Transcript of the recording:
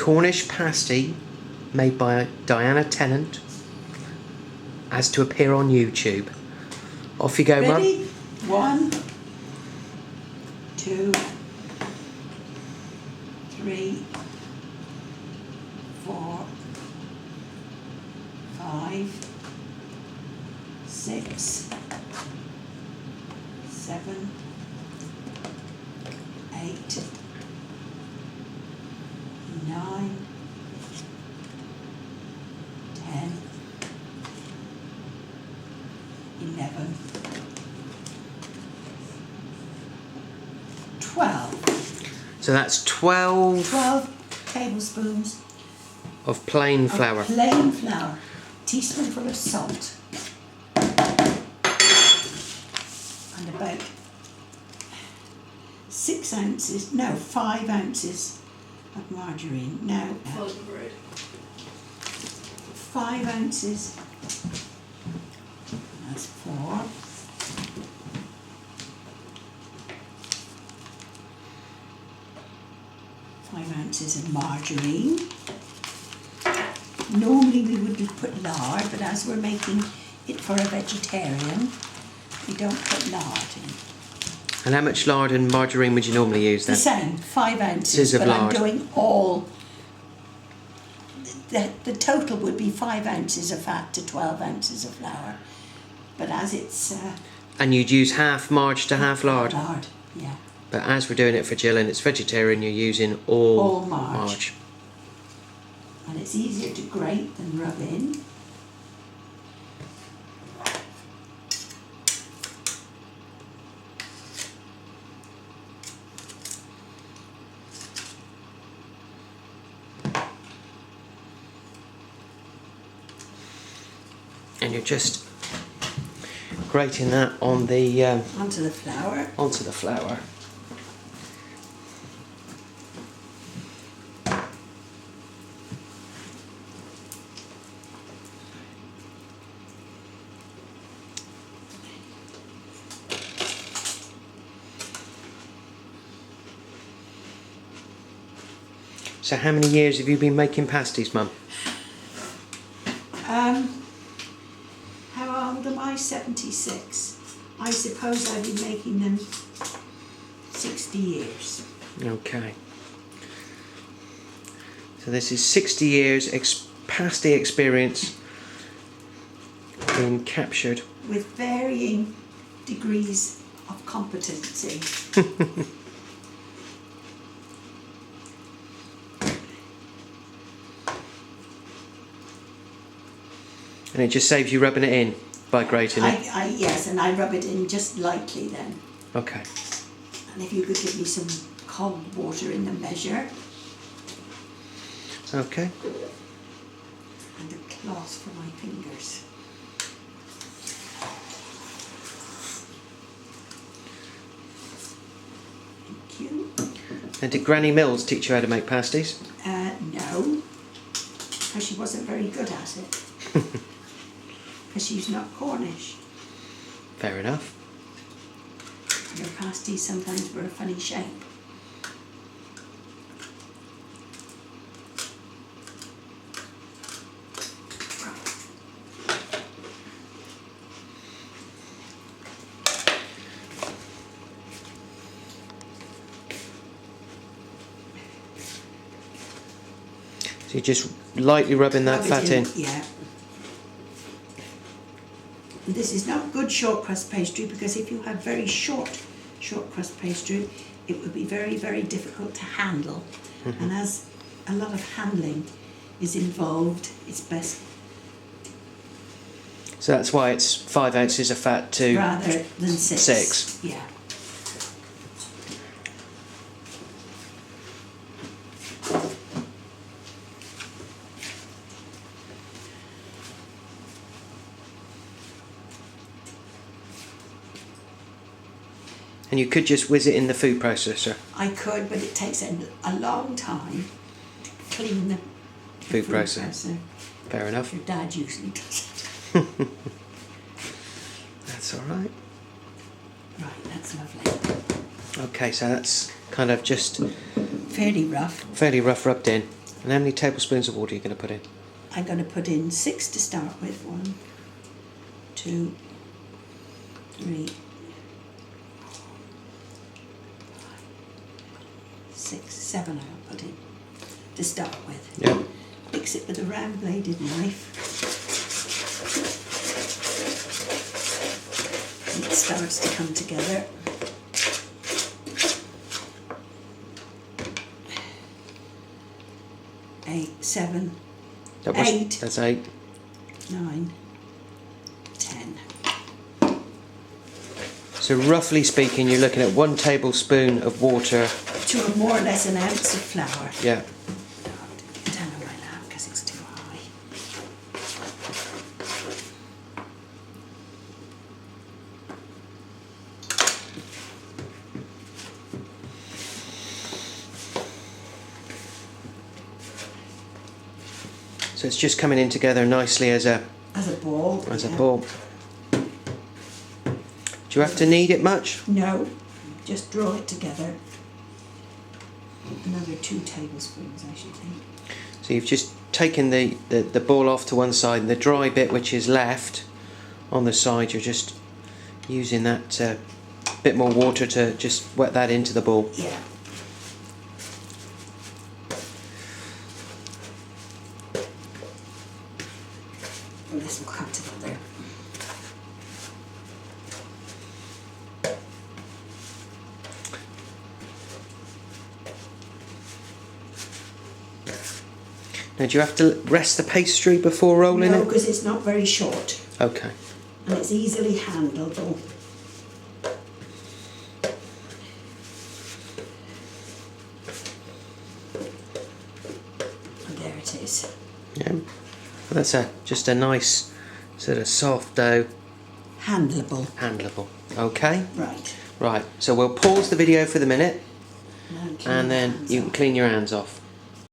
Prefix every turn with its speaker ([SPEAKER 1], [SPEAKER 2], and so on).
[SPEAKER 1] Cornish pasty made by Diana Tennant, as to appear on YouTube. Off you go, Mum.
[SPEAKER 2] Ready? 1, 2, 3, 4, 5, 6, 7, 8, 9, 10, 11, 12.
[SPEAKER 1] So that's 12
[SPEAKER 2] tablespoons
[SPEAKER 1] of plain flour.
[SPEAKER 2] of plain flour, teaspoonful of salt, and about 5 ounces of margarine. Now, 5 ounces, that's 4. Of margarine. Normally we would put lard, but as we're making it for a vegetarian, we don't put lard in.
[SPEAKER 1] And how much lard and margarine would you normally use then?
[SPEAKER 2] The same, 5 ounces,
[SPEAKER 1] Of
[SPEAKER 2] but
[SPEAKER 1] lard.
[SPEAKER 2] I'm doing all. The total would be 5 ounces of fat to 12 ounces of flour, but as it's
[SPEAKER 1] And you'd use half marge to half lard.
[SPEAKER 2] Lard, yeah.
[SPEAKER 1] But as we're doing it for Jill and it's vegetarian, you're using all marge.
[SPEAKER 2] And it's easier to grate than rub in.
[SPEAKER 1] And you're just grating that on the
[SPEAKER 2] Onto the flour.
[SPEAKER 1] onto the flour. So how many years have you been making pasties, Mum?
[SPEAKER 2] How old am I? 76. I suppose I've been making them 60 years.
[SPEAKER 1] Okay. So this is 60 years pasty experience being captured.
[SPEAKER 2] With varying degrees of competency.
[SPEAKER 1] And it just saves you rubbing it in by grating it?
[SPEAKER 2] Yes, and I rub it in just lightly then.
[SPEAKER 1] Okay.
[SPEAKER 2] And if you could give me some cold water in the measure.
[SPEAKER 1] Okay.
[SPEAKER 2] And a cloth for my fingers. Thank you.
[SPEAKER 1] And did Granny Mills teach you how to make pasties?
[SPEAKER 2] No, because she wasn't very good at it. Because she's not Cornish.
[SPEAKER 1] Fair enough.
[SPEAKER 2] And her pasties sometimes were a funny shape.
[SPEAKER 1] So you're just lightly rubbing that fat in?
[SPEAKER 2] Yeah. And this is not good short crust pastry, because if you have very short crust pastry, it would be very, very difficult to handle. Mm-hmm. And as a lot of handling is involved, it's best.
[SPEAKER 1] So that's why it's 5 ounces of fat to
[SPEAKER 2] rather than 6.
[SPEAKER 1] 6.
[SPEAKER 2] Yeah.
[SPEAKER 1] And you could just whiz it in the food processor.
[SPEAKER 2] I could, but it takes a long time to clean the
[SPEAKER 1] food processor. Fair enough.
[SPEAKER 2] Your dad usually does it.
[SPEAKER 1] That's all right.
[SPEAKER 2] Right, that's lovely.
[SPEAKER 1] Okay, so that's kind of just
[SPEAKER 2] fairly rough
[SPEAKER 1] rubbed in. And how many tablespoons of water are you going to put in?
[SPEAKER 2] I'm going to put in 6 to start with. 1, 2, 3, 6, 7 I'll put in to start with.
[SPEAKER 1] Yep.
[SPEAKER 2] Mix it with a round bladed knife. And it starts to come together. 8, 7, 8.
[SPEAKER 1] That's 8.
[SPEAKER 2] 9, 10.
[SPEAKER 1] So roughly speaking, you're looking at 1 tablespoon of water.
[SPEAKER 2] To a more or less an ounce of flour.
[SPEAKER 1] Yeah.
[SPEAKER 2] Down on my lap because it's too high.
[SPEAKER 1] So it's just coming in together nicely as a
[SPEAKER 2] ball.
[SPEAKER 1] a ball. Do you have to knead it much?
[SPEAKER 2] No, just draw it together. Another 2 tablespoons, I should think.
[SPEAKER 1] So you've just taken the ball off to one side, and the dry bit which is left on the side, you're just using that bit more water to just wet that into the ball.
[SPEAKER 2] Yeah. And this will come together.
[SPEAKER 1] Now, do you have to rest the pastry before rolling
[SPEAKER 2] No,
[SPEAKER 1] it?
[SPEAKER 2] because it's not very short.
[SPEAKER 1] Okay.
[SPEAKER 2] And it's easily handleable. And there it is.
[SPEAKER 1] Yeah. Well, that's just a nice sort of soft dough.
[SPEAKER 2] Handleable.
[SPEAKER 1] Handleable. Okay.
[SPEAKER 2] Right.
[SPEAKER 1] Right. So we'll pause the video for the minute,
[SPEAKER 2] Now clean
[SPEAKER 1] and
[SPEAKER 2] your
[SPEAKER 1] then
[SPEAKER 2] hands
[SPEAKER 1] you can
[SPEAKER 2] off.
[SPEAKER 1] clean your hands off.